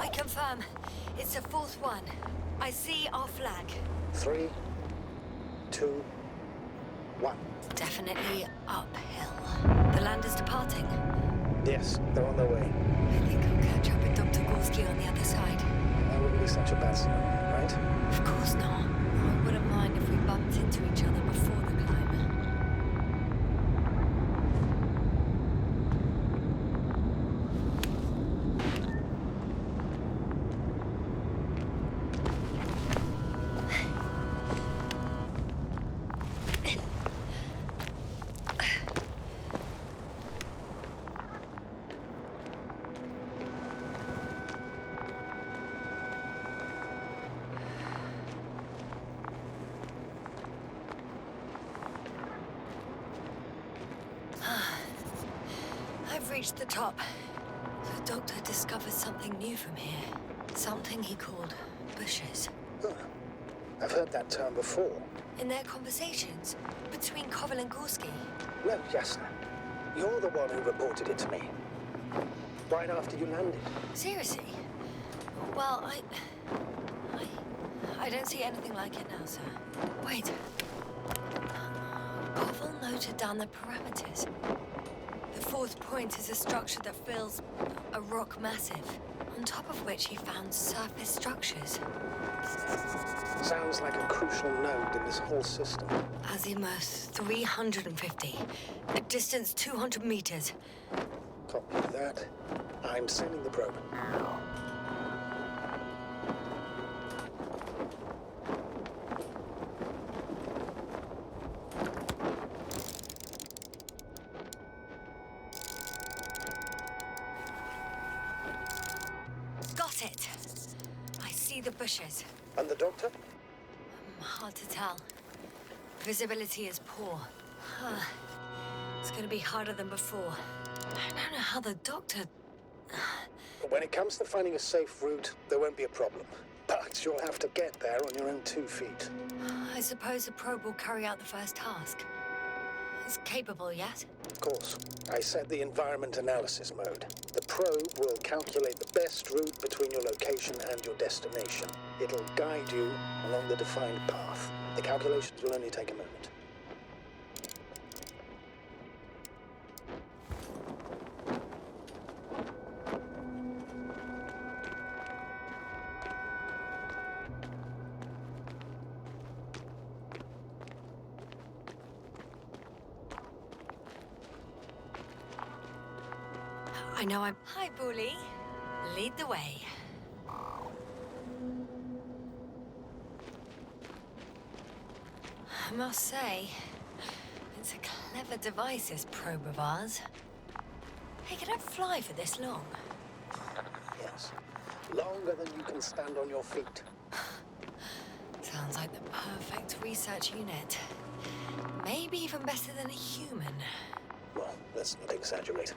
confirm. It's the fourth one. I see our flag. 3, 2, 1. Definitely uphill. The lander's departing. Yes, they're on their way. I think I'll catch up with Dr. Gorski on the other side. That wouldn't be such a bad scenario, right? Of course not. I wouldn't mind if we bumped into each other before the climb. I've reached the top. The doctor discovered something new from here. Something he called bushes. Huh. I've heard that term before. In their conversations between Koval and Gorski. No, Jasna. You're the one who reported it to me. Right after you landed. Seriously? Well, I don't see anything like it now, sir. Wait. Koval noted down the parameters. The fourth point is a structure that fills a rock massive, on top of which he found surface structures. Sounds like a crucial node in this whole system. Azimuth 350. A distance 200 meters. Copy that. I'm sending the probe. Got it. I see the bushes. And the doctor? Hard to tell. Visibility is poor. It's gonna be harder than before. I don't know how the doctor... When it comes to finding a safe route, there won't be a problem. But you'll have to get there on your own 2 feet. I suppose the probe will carry out the first task. It's capable yet? Of course. I set the environment analysis mode. The probe will calculate the best route between your location and your destination. It'll guide you along the defined path. The calculations will only take a moment. I know I'm... Hi, Bully. Lead the way. I must say, it's a clever device, this probe of ours. Hey, can it fly for this long? Yes. Longer than you can stand on your feet. Sounds like the perfect research unit. Maybe even better than a human. Well, let's not exaggerate.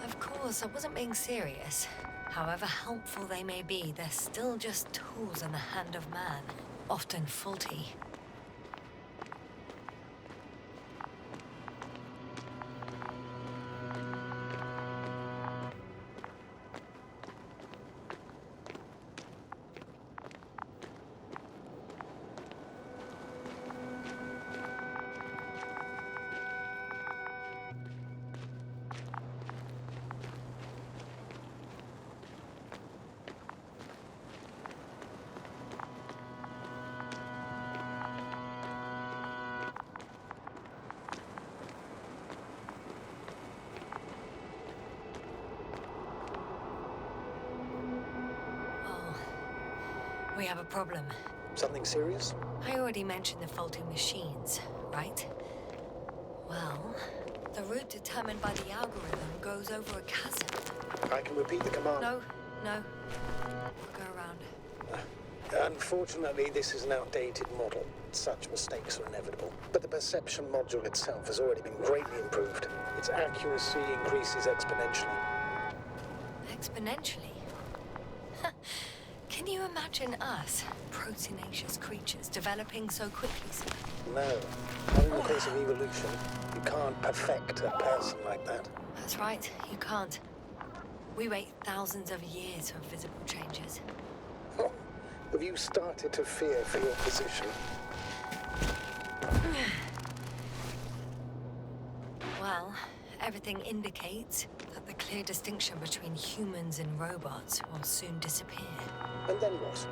Of course, I wasn't being serious. However helpful they may be, they're still just tools in the hand of man, often faulty. We have a problem. Something serious? I already mentioned the faulty machines, right? Well, the route determined by the algorithm goes over a chasm. I can repeat the command. No. We'll go around. Unfortunately, this is an outdated model. Such mistakes are inevitable. But the perception module itself has already been greatly improved. Its accuracy increases exponentially. Exponentially? Can you imagine us, proteinaceous creatures, developing so quickly, sir? No. Not in the course of evolution. You can't perfect a person like that. That's right, you can't. We wait thousands of years for visible changes. Have you started to fear for your position? Well, everything indicates that the clear distinction between humans and robots will soon disappear. And then what?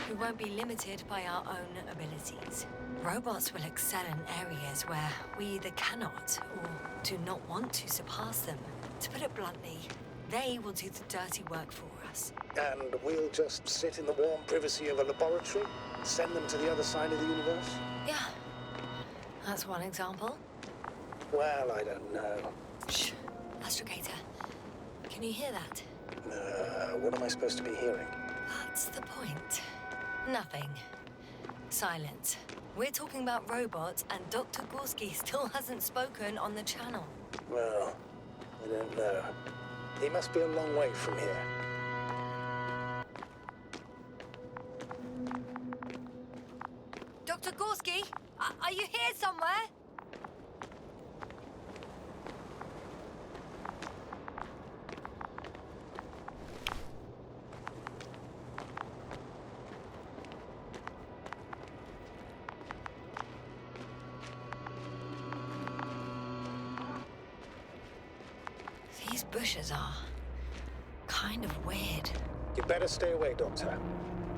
We won't be limited by our own abilities. Robots will excel in areas where we either cannot or do not want to surpass them. To put it bluntly, they will do the dirty work for us. And we'll just sit in the warm privacy of a laboratory? Send them to the other side of the universe? Yeah, that's one example. Well, I don't know. Shh, Astrogator, can you hear that? What am I supposed to be hearing? That's the point. Nothing. Silence. We're talking about robots, and Dr. Gorski still hasn't spoken on the channel. Well, I don't know. He must be a long way from here. Dr. Gorski, are you here somewhere? These bushes are kind of weird. You better stay away, Doctor.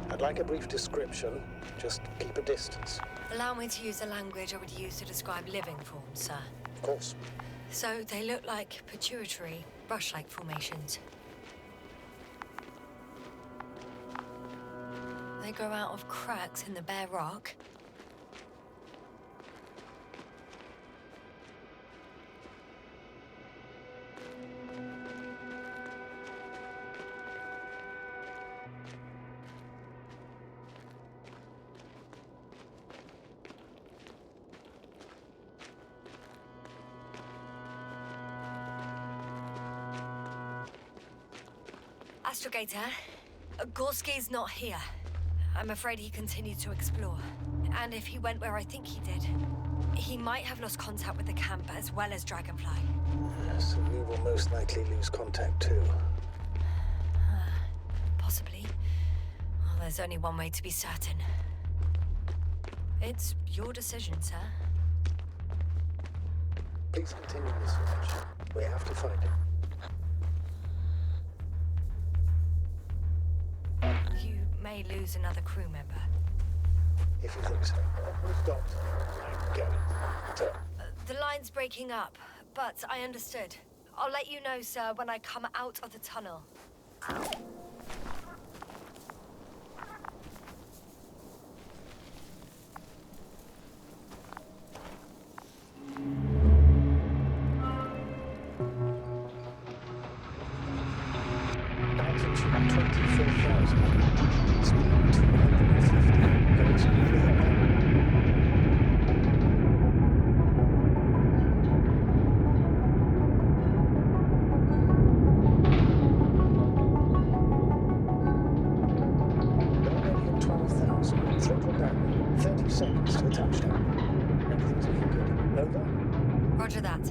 I'd like a brief description. Just keep a distance. Allow me to use the language I would use to describe living forms, sir. Of course. So they look like pituitary, brush-like formations. They grow out of cracks in the bare rock. Astrogator, Gorski's not here. I'm afraid he continued to explore. And if he went where I think he did, he might have lost contact with the camp as well as Dragonfly. So we will most likely lose contact too. Possibly. Well, there's only one way to be certain. It's your decision, sir. Please continue the search. We have to find him. You may lose another crew member. If you think so. Doctor, I'm going. The line's breaking up, but I understood. I'll let you know, sir, when I come out of the tunnel. Altitude 24,000. Speed 250. Goes clear. Already at 12,000. Throttle down. 30 seconds to touchdown. Everything's looking good. Over? Roger that.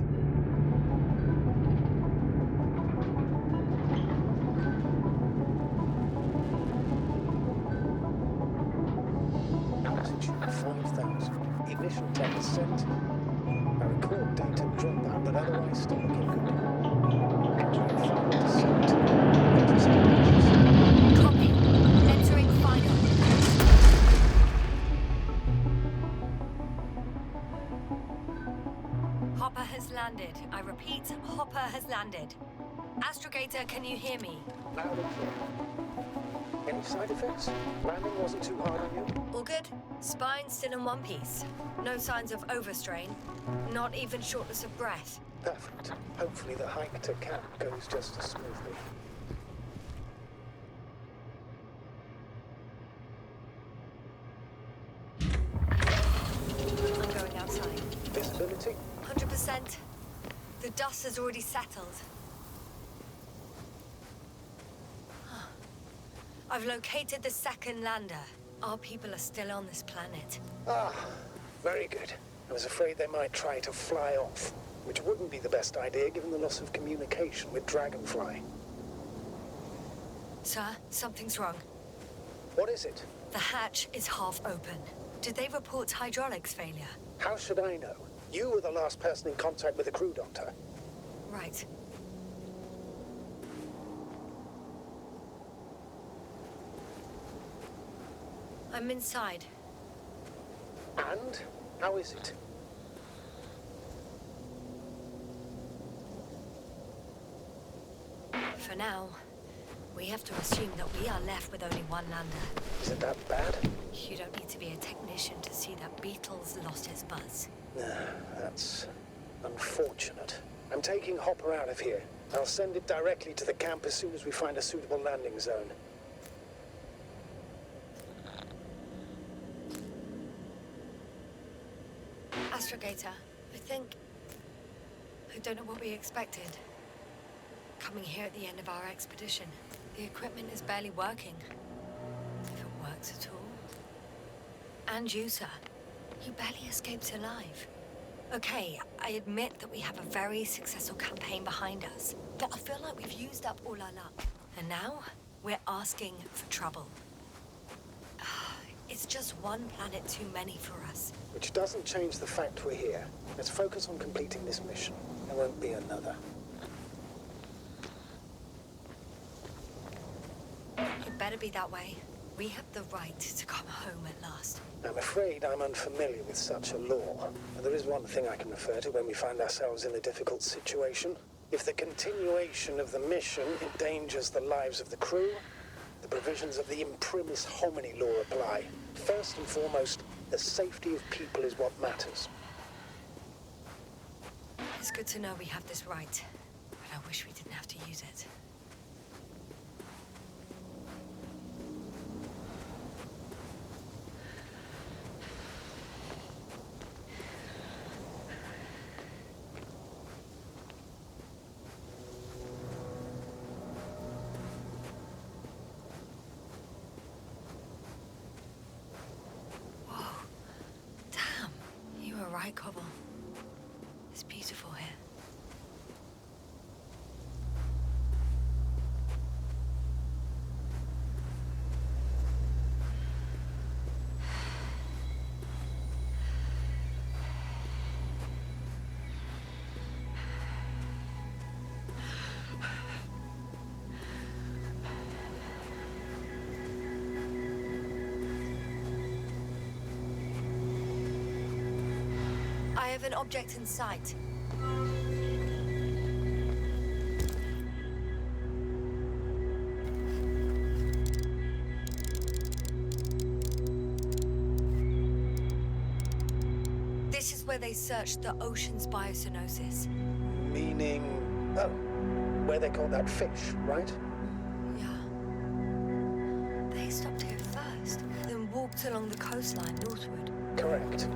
Altitude 5,000. Ignition 10%. I record data dropout, but otherwise still looking good. Entering final descent. Copy. Entering final. Hopper has landed. I repeat, Hopper has landed. Astrogator, can you hear me? Loud and clear. Any side effects? Landing wasn't too hard on you? All good. Spine still in one piece. No signs of overstrain. Not even shortness of breath. Perfect. Hopefully the hike to camp goes just as smoothly. I'm going outside. Visibility? 100%. The dust has already settled. I've located the second lander. Our people are still on this planet. Ah, very good. I was afraid they might try to fly off, which wouldn't be the best idea given the loss of communication with Dragonfly. Sir, something's wrong. What is it? The hatch is half open. Did they report hydraulics failure? How should I know? You were the last person in contact with the crew, Doctor. Right. I'm inside. And? How is it? For now, we have to assume that we are left with only one lander. Is it that bad? You don't need to be a technician to see that Beetle's lost his buzz. That's unfortunate. I'm taking Hopper out of here. I'll send it directly to the camp as soon as we find a suitable landing zone. Astrogator, I don't know what we expected. Coming here at the end of our expedition, the equipment is barely working. If it works at all. And you, sir. You barely escaped alive. Okay, I admit that we have a very successful campaign behind us, but I feel like we've used up all our luck. And now, we're asking for trouble. It's just one planet too many for us. Which doesn't change the fact we're here. Let's focus on completing this mission. There won't be another. It better be that way. We have the right to come home at last. I'm afraid I'm unfamiliar with such a law. But there is one thing I can refer to when we find ourselves in a difficult situation. If the continuation of the mission endangers the lives of the crew, the provisions of the imprimis homini law apply. First and foremost, the safety of people is what matters. It's good to know we have this right, but I wish we didn't have to use it. Right, Cobble. It's beautiful here. I have an object in sight. This is where they searched the ocean's biocenosis. Meaning... oh, where they caught that fish, right? Yeah. They stopped here first, then walked along the coastline northward. Correct.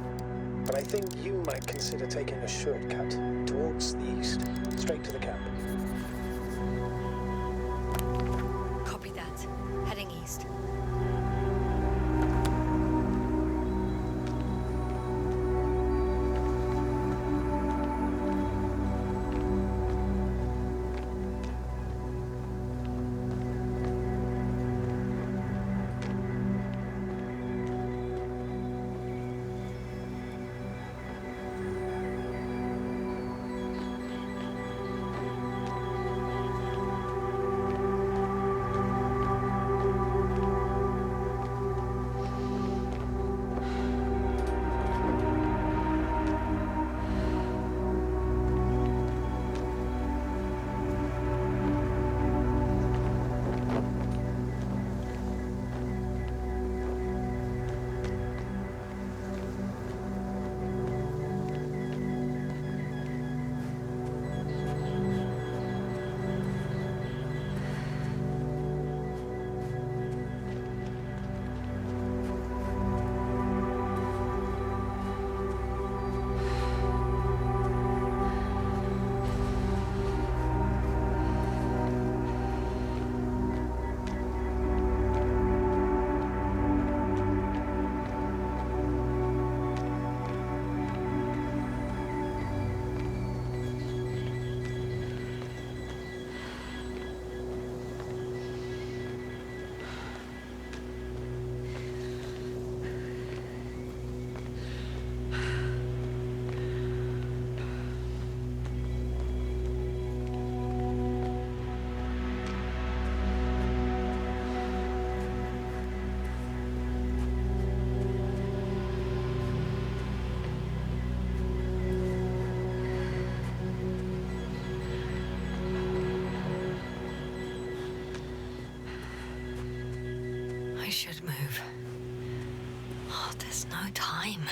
But I think you might consider taking a shortcut towards the east, straight to the camp. Copy that. Heading east. There's no time.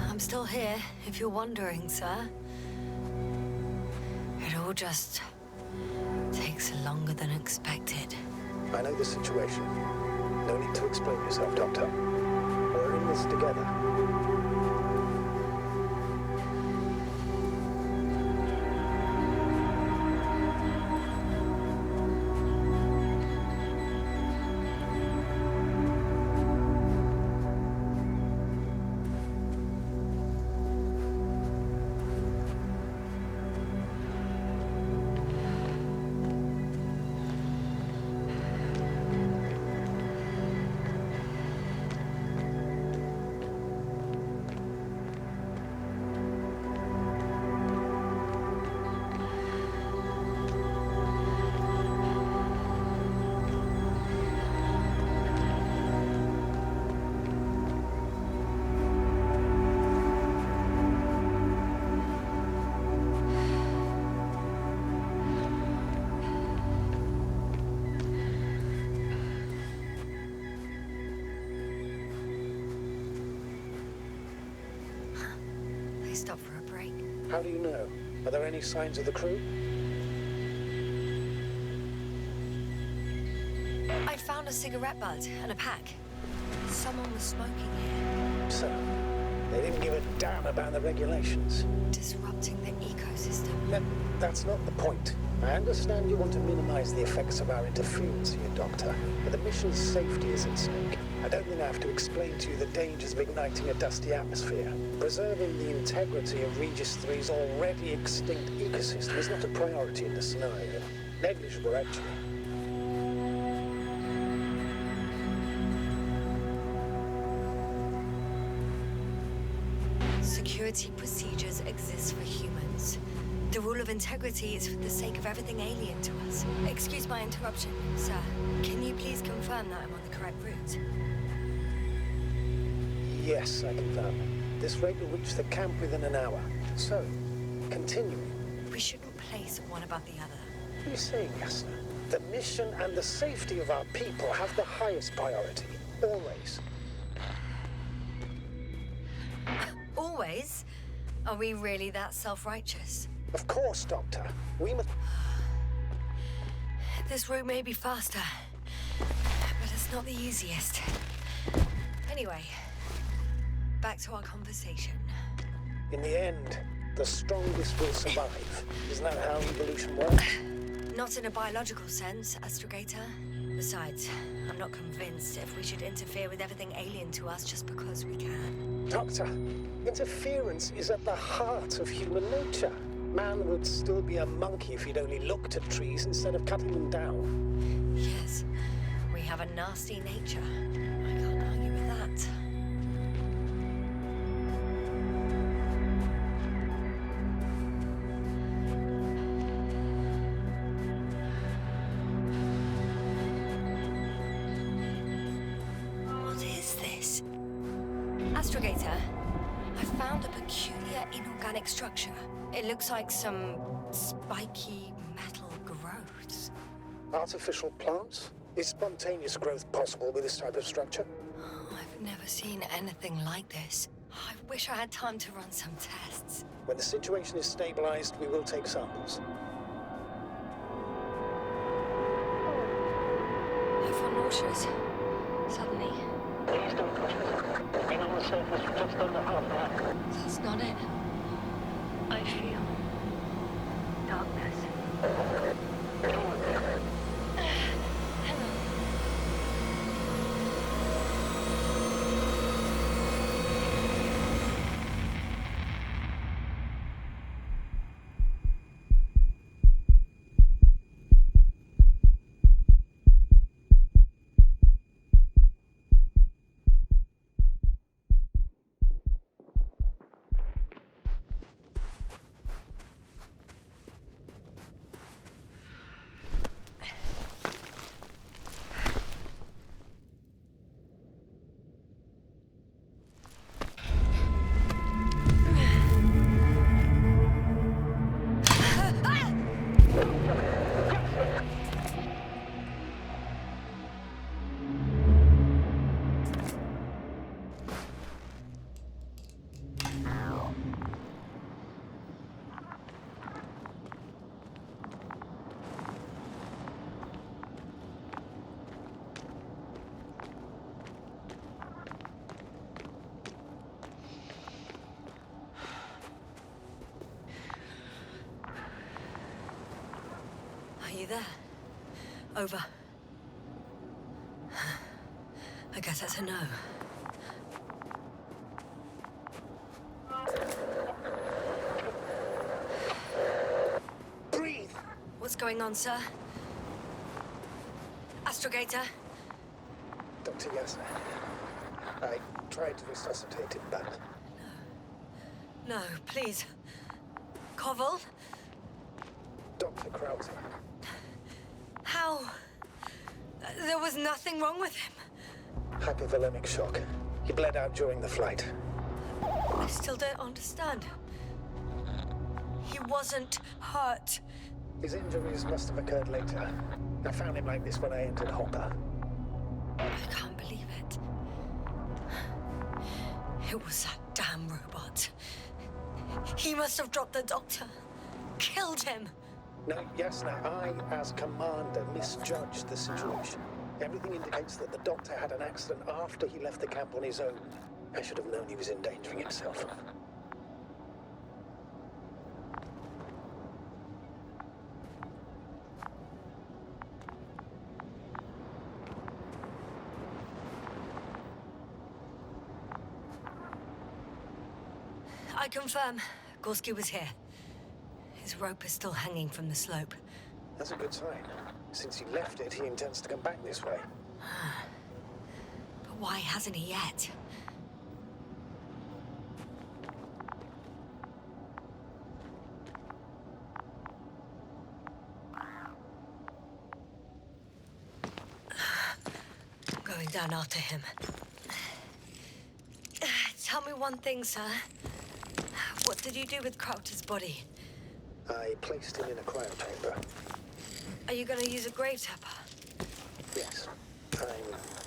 I'm still here, if you're wondering, sir. It all just takes longer than expected. I know the situation. No need to explain yourself, Doctor. We're in this together. Stop for a break. How do you know? Are there any signs of the crew? I found a cigarette butt and a pack. Someone was smoking here. So, they didn't give a damn about the regulations. Disrupting the ecosystem. That's not the point. I understand you want to minimize the effects of our interference here, Doctor, but the mission's safety is at stake. I don't think I have to explain to you the dangers of igniting a dusty atmosphere. Preserving the integrity of Regis 3's already extinct ecosystem is not a priority in this scenario. Negligible, actually. Security procedures exist for humans. The rule of integrity is for the sake of everything alien to us. Excuse my interruption, sir. Can you please confirm that I'm on the correct route? Yes, I confirm. This rate will reach the camp within an hour. So, continuing. We shouldn't place one above the other. What are you saying, Yasna? The mission and the safety of our people have the highest priority. Always. Always? Are we really that self-righteous? Of course, Doctor. We must... This route may be faster, but it's not the easiest. Anyway, back to our conversation. In the end, the strongest will survive. Isn't that how evolution works? Not in a biological sense, Astrogator. Besides, I'm not convinced if we should interfere with everything alien to us just because we can. Doctor, interference is at the heart of human nature. Man would still be a monkey if he'd only looked at trees instead of cutting them down. Yes, we have a nasty nature. I can't argue with that. What is this? Astrogator, I found a peculiar inorganic structure. It looks like some spiky metal growths. Artificial plants? Is spontaneous growth possible with this type of structure? Oh, I've never seen anything like this. I wish I had time to run some tests. When the situation is stabilized, we will take samples. I feel nauseous. Suddenly. Please don't push me. Being on the surface for just under half an hour. That's not it. I feel darkness. Hello. Are you there? Over. I guess that's a no. Breathe! What's going on, sir? Astrogator? Dr. Yasna, I tried to resuscitate him, but No, please. Koval? Dr. Krauser, How? There was nothing wrong with him. hypovolemic shock. He bled out during the flight. I still don't understand. He wasn't hurt. His injuries must have occurred later. I found him like this when I entered Hopper. I can't believe it. It was that damn robot. He must have dropped the doctor. Killed him. No, Yasna, I, as commander, misjudged the situation. Everything indicates that the doctor had an accident after he left the camp on his own. I should have known he was endangering himself. I confirm. Gorski was here. His rope is still hanging from the slope. That's a good sign. Since he left it, he intends to come back this way. But why hasn't he yet? I'm going down after him. Tell me one thing, sir. What did you do with Crowter's body? I placed him in a cryochamber. Are you going to use a grave tapper? Yes, I'm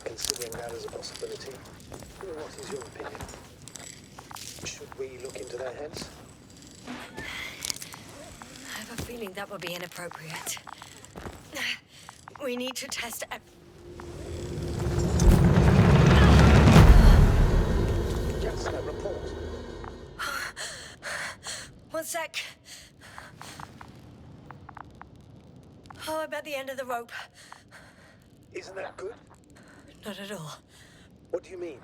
considering that as a possibility. What is your opinion? Should we look into their heads? I have a feeling that would be inappropriate. We need to test Yasna, report. One sec. Oh, I'm at the end of the rope. Isn't that good? Not at all. What do you mean?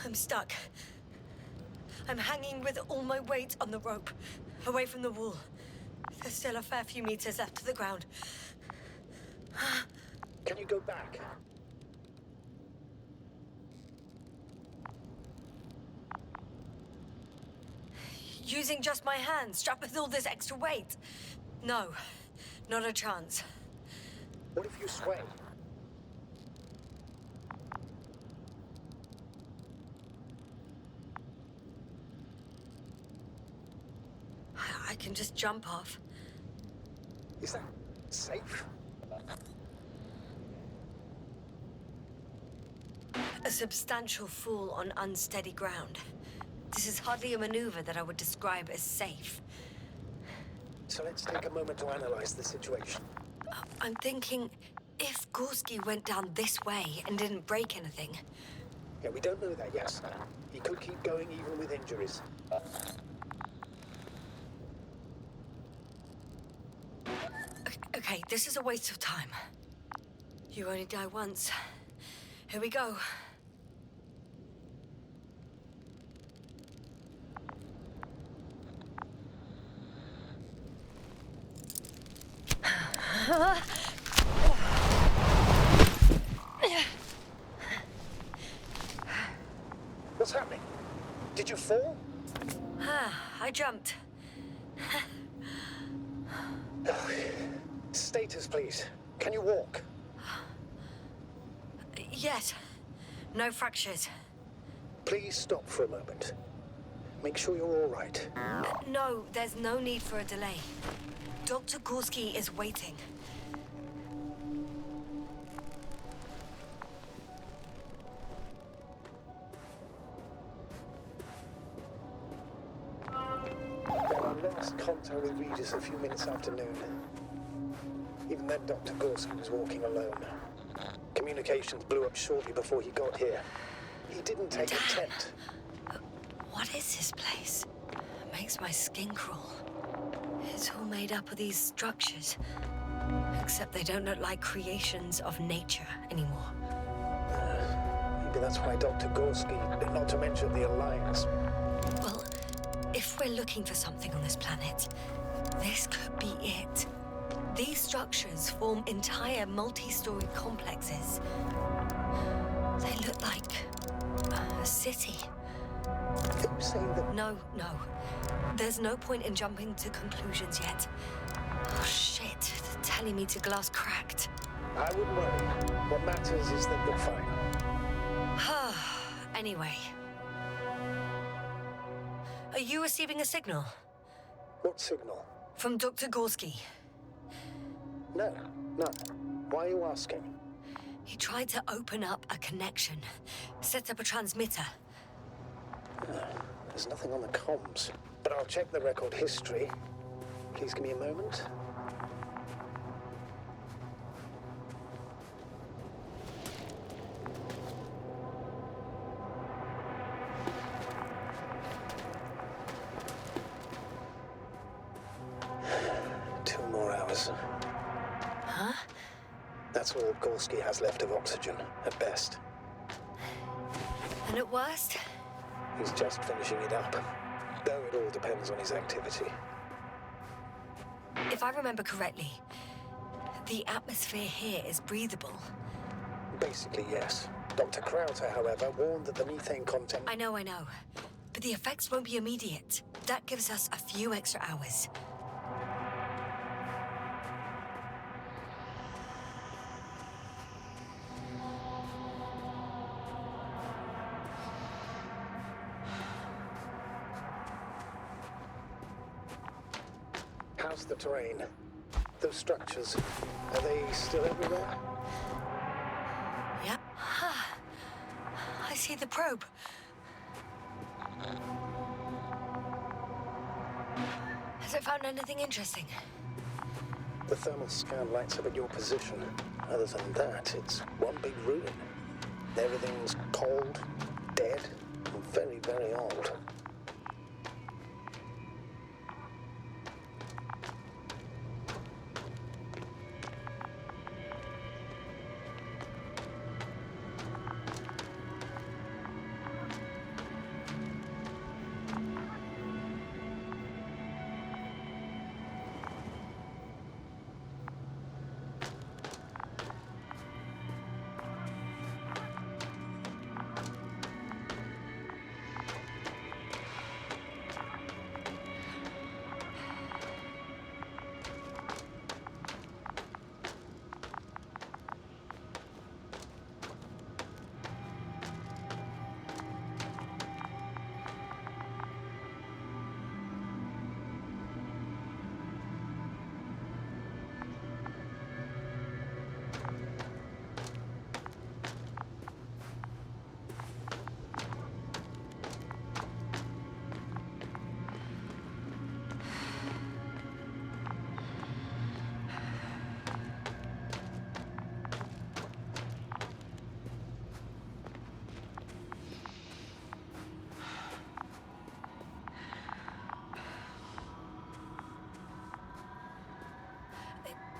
I'm stuck. I'm hanging with all my weight on the rope, away from the wall. There's still a fair few meters left to the ground. Can you go back? Using just my hands, strapped with all this extra weight? No, not a chance. What if you sway? I can just jump off. Is that safe? A substantial fall on unsteady ground. This is hardly a maneuver that I would describe as safe. So let's take a moment to analyze the situation. I'm thinking, if Gorski went down this way and didn't break anything... Yeah, we don't know that yet. He could keep going even with injuries. Okay, this is a waste of time. You only die once. Here we go. What's happening? Did you fall? I jumped. Status, please. Can you walk? Yes. No fractures. Please stop for a moment. Make sure you're all right. No, there's no need for a delay. Dr. Gorski is waiting. Our last contact with Regis a few minutes after noon. Even then, Dr. Gorski was walking alone. Communications blew up shortly before he got here. He didn't take a tent. What is this place? Makes my skin crawl. It's all made up of these structures. Except they don't look like creations of nature anymore. Maybe that's why Dr. Gorski, not to mention the Alliance. Well, if we're looking for something on this planet, this could be it. These structures form entire multi-story complexes. They look like a city. Are you saying that... No. There's no point in jumping to conclusions yet. Oh, shit. They're telling me to glass cracked. I wouldn't worry. What matters is that you're fine. Anyway. Are you receiving a signal? What signal? From Dr. Gorski. No. Why are you asking? He tried to open up a connection. Set up a transmitter. There's nothing on the comms. But I'll check the record history. Please give me a moment. Two more hours. Huh? That's all Gorski has left of oxygen, at best. And at worst? He's just finishing it up. Though it all depends on his activity. If I remember correctly, the atmosphere here is breathable. Basically, yes. Dr. Krauter, however, warned that the methane content... I know. But the effects won't be immediate. That gives us a few extra hours. How's the terrain? Those structures, are they still everywhere? Yep. I see the probe. Has it found anything interesting? The thermal scan lights up at your position. Other than that, it's one big ruin. Everything's cold, dead, and very, very old.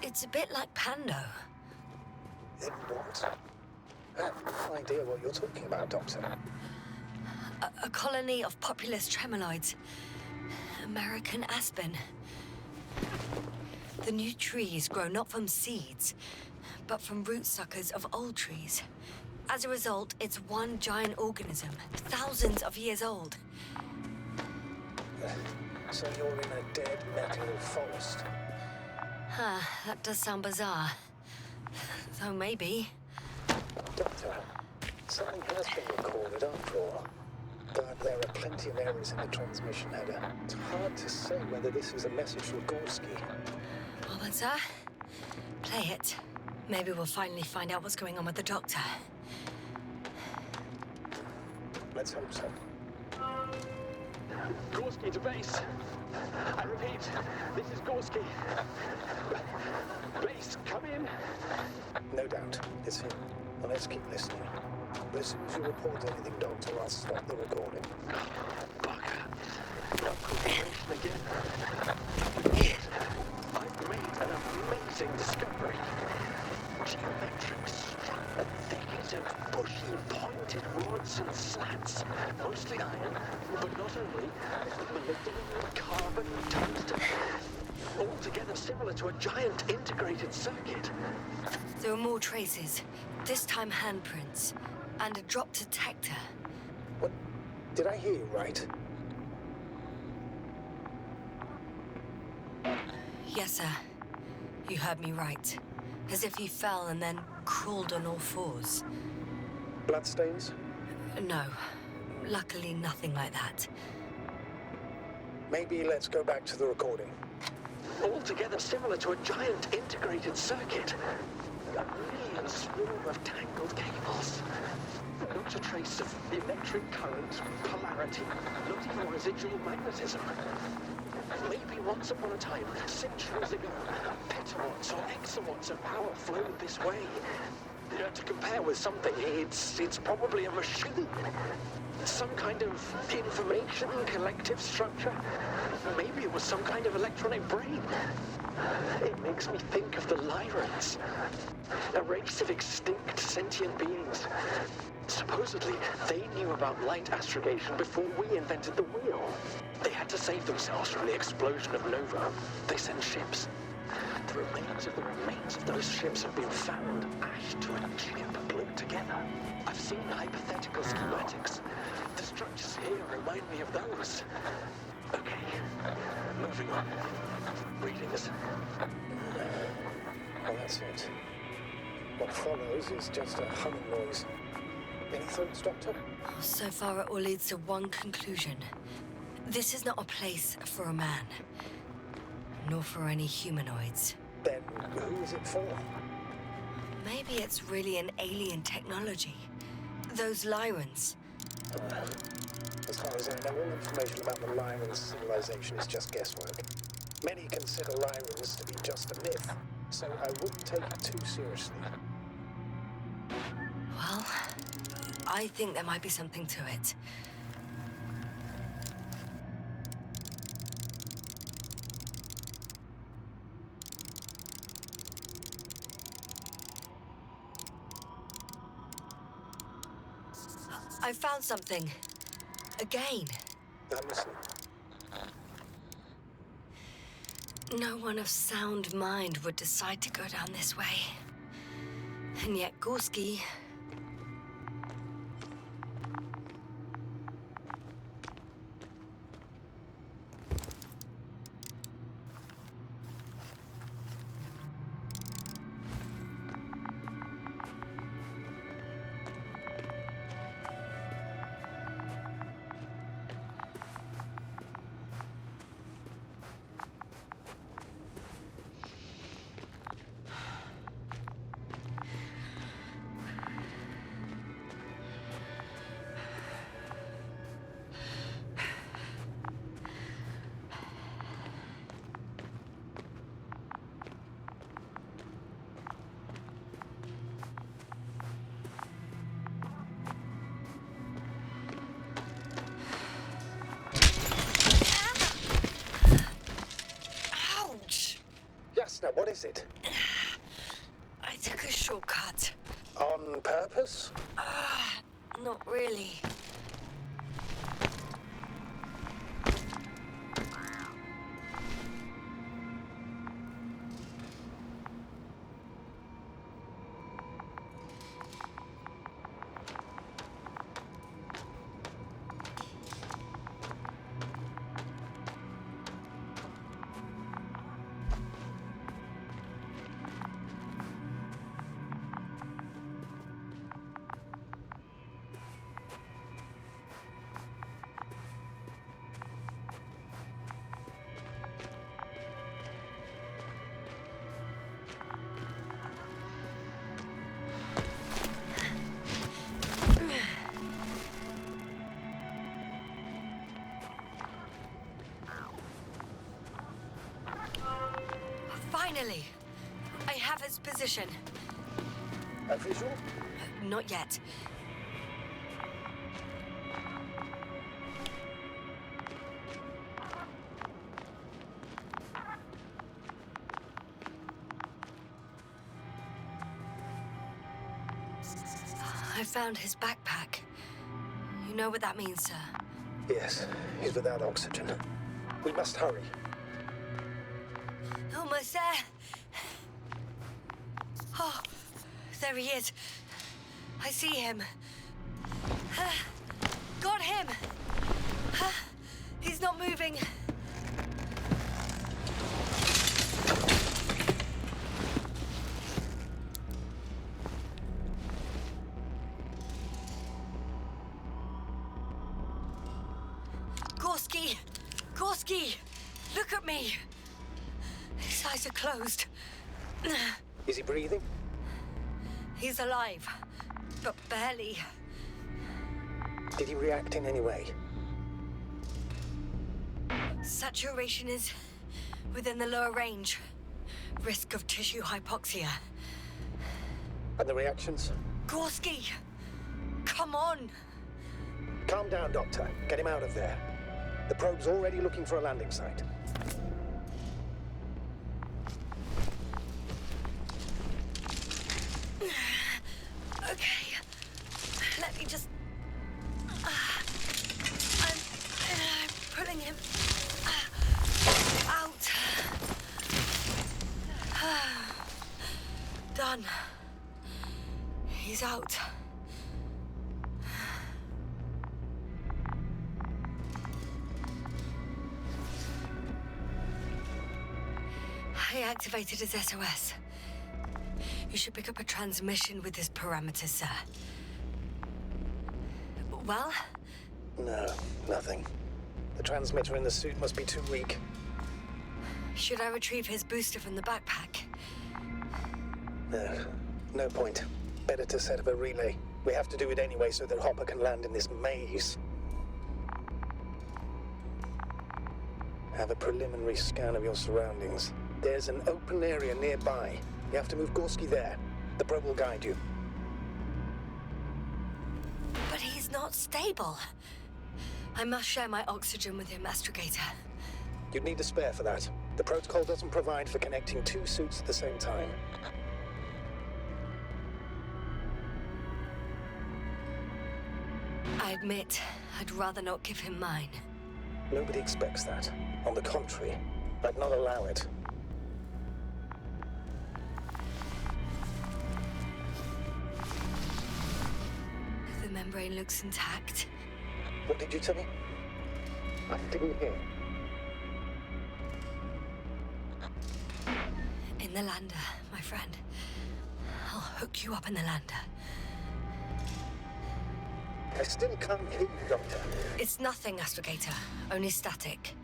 It's a bit like Pando. What? I have no idea what you're talking about, Doctor. A colony of populous tremoloids. American aspen. The new trees grow not from seeds, but from root suckers of old trees. As a result, it's one giant organism, thousands of years old. So you're in a dead metal forest. Huh, that does sound bizarre. Though maybe. Doctor, something has been recorded after all. But there are plenty of errors in the transmission header. It's hard to say whether this is a message from Gorski. Well then, sir, play it. Maybe we'll finally find out what's going on with the doctor. Let's hope so. Gorski to base. I repeat, this is Gorski. Base, come in. No doubt. It's him. Well, let's keep listening. As soon as you report anything, Doctor, I'll stop the recording. Bugger. Not confirmation again. I've made an amazing discovery. Geometric structure, thicket of bushy, pointed rods and slats. Mostly iron, but not only. Molybdenum, carbon, tungsten. Altogether similar to a giant integrated circuit. There are more traces, this time handprints, and a drop detector. What? Did I hear you right? Yes, sir. You heard me right. As if he fell and then crawled on all fours. Bloodstains? No. Luckily, nothing like that. Maybe let's go back to the recording. Altogether similar to a giant integrated circuit. A million swarm of tangled cables. Not a trace of electric current, polarity, not even residual magnetism. Maybe once upon a time, centuries ago, petawatts or exawatts of power flowed this way. To compare with something, it's probably a machine. Some kind of information collective structure. Maybe it was some kind of electronic brain. It makes me think of the Lyrans, a race of extinct sentient beings. Supposedly, they knew about light astrogation before we invented the wheel. They had to save themselves from the explosion of Nova. They sent ships. The remains of those ships have been found, ash to a chip glued together. I've seen hypothetical schematics. The structures here remind me of those. Okay, moving on. Readings. Well, that's it. What follows is just a humming noise. Any thoughts, Doctor? So far, it all leads to one conclusion. This is not a place for a man. Nor for any humanoids. Then who is it for? Maybe it's really an alien technology. Those Lyrans. As far as I know, all information about the Lyran civilization is just guesswork. Many consider Lyrans to be just a myth, so I wouldn't take it too seriously. Well, I think there might be something to it. I found something. Again. Now listen. No one of sound mind would decide to go down this way. And yet Gorski... Yes, now what is it? purpose? Not really. Finally! I have his position. A visual? Not yet. I found his backpack. You know what that means, sir? Yes, he's without oxygen. We must hurry. Almost there. Oh, there he is. I see him. Got him. He's not moving. Gorski! Gorski! Look at me! His eyes are closed. Is he breathing? He's alive, but barely. Did he react in any way? Saturation is within the lower range. Risk of tissue hypoxia. And the reactions? Gorski! Come on! Calm down, Doctor. Get him out of there. The probe's already looking for a landing site. Okay. Let me just... I'm pulling him out. Done. He's out. I activated his SOS. You should pick up a transmission with his parameters, sir. Well? No, nothing. The transmitter in the suit must be too weak. Should I retrieve his booster from the backpack? No, no point. Better to set up a relay. We have to do it anyway so that Hopper can land in this maze. Have a preliminary scan of your surroundings. There's an open area nearby. You have to move Gorski there. The probe will guide you. But he's not stable. I must share my oxygen with him, Astrogator. You'd need a spare for that. The protocol doesn't provide for connecting two suits at the same time. I admit, I'd rather not give him mine. Nobody expects that. On the contrary, I'd not allow it. The membrane looks intact. What did you say? I didn't hear. In the lander, my friend. I'll hook you up in the lander. I still can't hear you, Doctor. It's nothing, Astrogator. Only static.